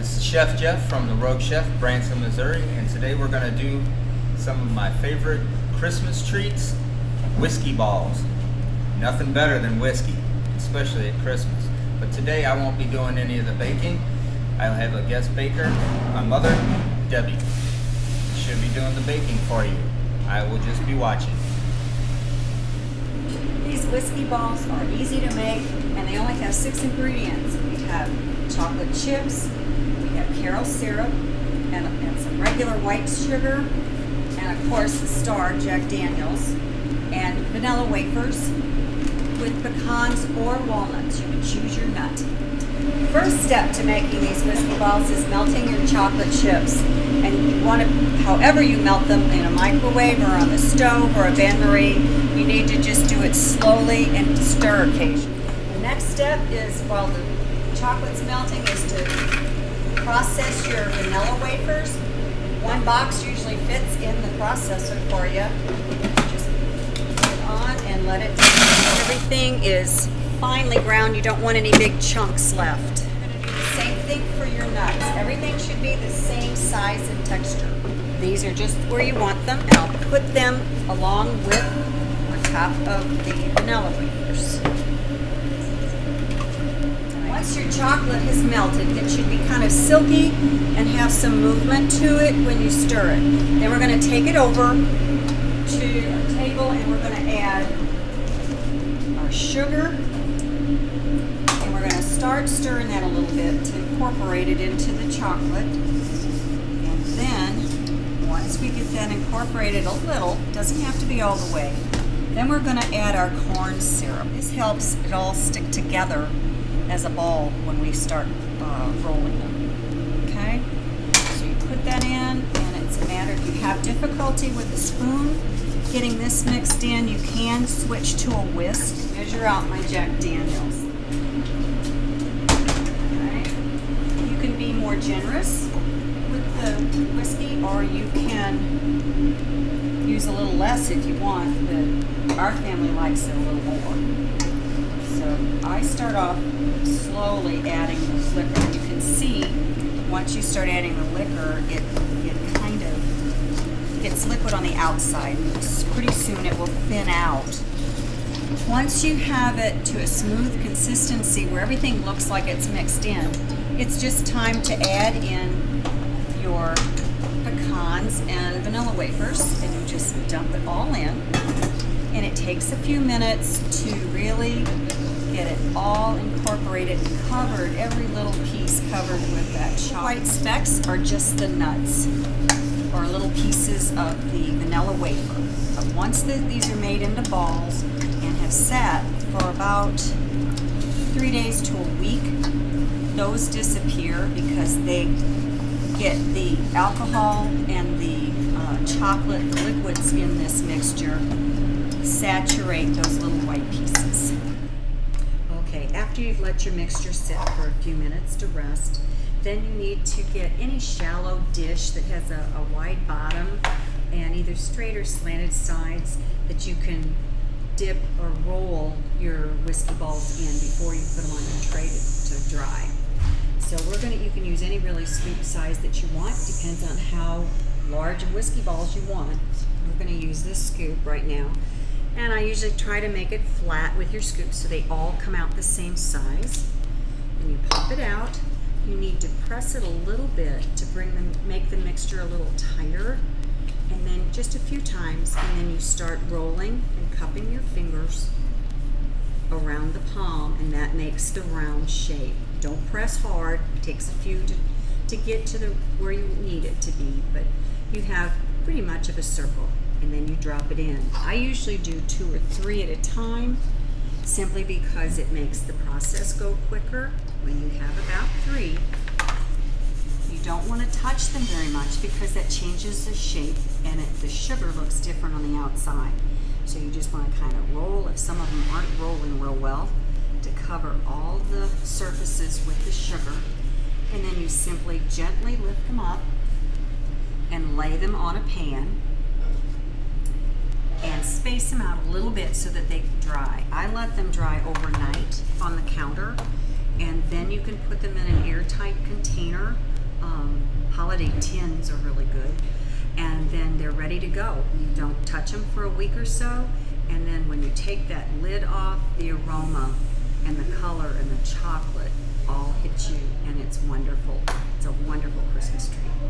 This is Chef Jeff from the Rogue Chef, Branson, Missouri, and today we're going to do some of my favorite Christmas treats, whiskey balls. Nothing better than whiskey, especially at Christmas. But today I won't be doing any of the baking. I'll have a guest baker, my mother, Debbie. She'll be doing the baking for you. I will just be watching. These whiskey balls are easy to make, and they only have 6 ingredients. We have chocolate chips, we have Carol syrup, and some regular white sugar, and of course the star, Jack Daniels, and vanilla wafers with pecans or walnuts. You can choose your nut. First step to making these whiskey balls is melting your chocolate chips. And you want to, however you melt them, in a microwave or on the stove or a bain-marie, you need to just do it slowly and stir occasionally. The next step is, while the chocolate's melting, is to process your vanilla wafers. 1 box usually fits in the processor for you. Just put it on and let it, everything is finely ground. You don't want any big chunks left. You're going to do the same thing for your nuts. Everything should be the same size and texture. These are just where you want them, and I'll put them along with on top of the vanilla wafers. Once your chocolate has melted, it should be kind of silky and have some movement to it when you stir it. Then we're going to take it over to our table, and we're going to add our sugar. Start stirring that a little bit to incorporate it into the chocolate. And then, once we get that incorporated a little, doesn't have to be all the way, then we're going to add our corn syrup. This helps it all stick together as a ball when we start rolling them. Okay? So you put that in, and it's a matter, if you have difficulty with the spoon getting this mixed in, you can switch to a whisk. Measure out my Jack Daniels. Be more generous with the whiskey, or you can use a little less if you want, but our family likes it a little more. So I start off slowly adding the liquor, and you can see once you start adding the liquor, it kind of gets liquid on the outside. Pretty soon it will thin out. Once you have it to a smooth consistency where everything looks like it's mixed in, it's just time to add in your pecans and vanilla wafers, and you just dump it all in. And it takes a few minutes to really get it all incorporated and covered, every little piece covered with that chocolate. White specks are just the nuts, or little pieces of the vanilla wafer. But once these are made into balls and have sat for about 3 days to a week, those disappear because they get the alcohol and the chocolate liquids in this mixture saturate those little white pieces. Okay, after you've let your mixture sit for a few minutes to rest, then you need to get any shallow dish that has a wide bottom and either straight or slanted sides that you can dip or roll your whiskey balls in before you put them on your tray to dry. So you can use any really sweet size that you want. Depends on how large of whiskey balls you want. We're going to use this scoop right now. And I usually try to make it flat with your scoop so they all come out the same size. When you pop it out, you need to press it a little bit to make the mixture a little tighter. And then just a few times, and then you start rolling and cupping your fingers around the palm, and that makes the round shape. Don't press hard. It takes a few to get to where you need it to be, but you have pretty much of a circle, and then you drop it in. I usually do 2 or 3 at a time, simply because it makes the process go quicker. When you have about 3, you don't want to touch them very much because that changes the shape, and the sugar looks different on the outside. So you just want to kind of roll, if some of them aren't rolling real well, to cover all the surfaces with the sugar. And then you simply gently lift them up and lay them on a pan and space them out a little bit so that they dry. I let them dry overnight on the counter, and then you can put them in an airtight container holiday tins are really good. And then they're ready to go. You don't touch them for a week or so, and then when you take that lid off, the aroma and the color and the chocolate all hit you, and it's wonderful. It's a wonderful Christmas tree.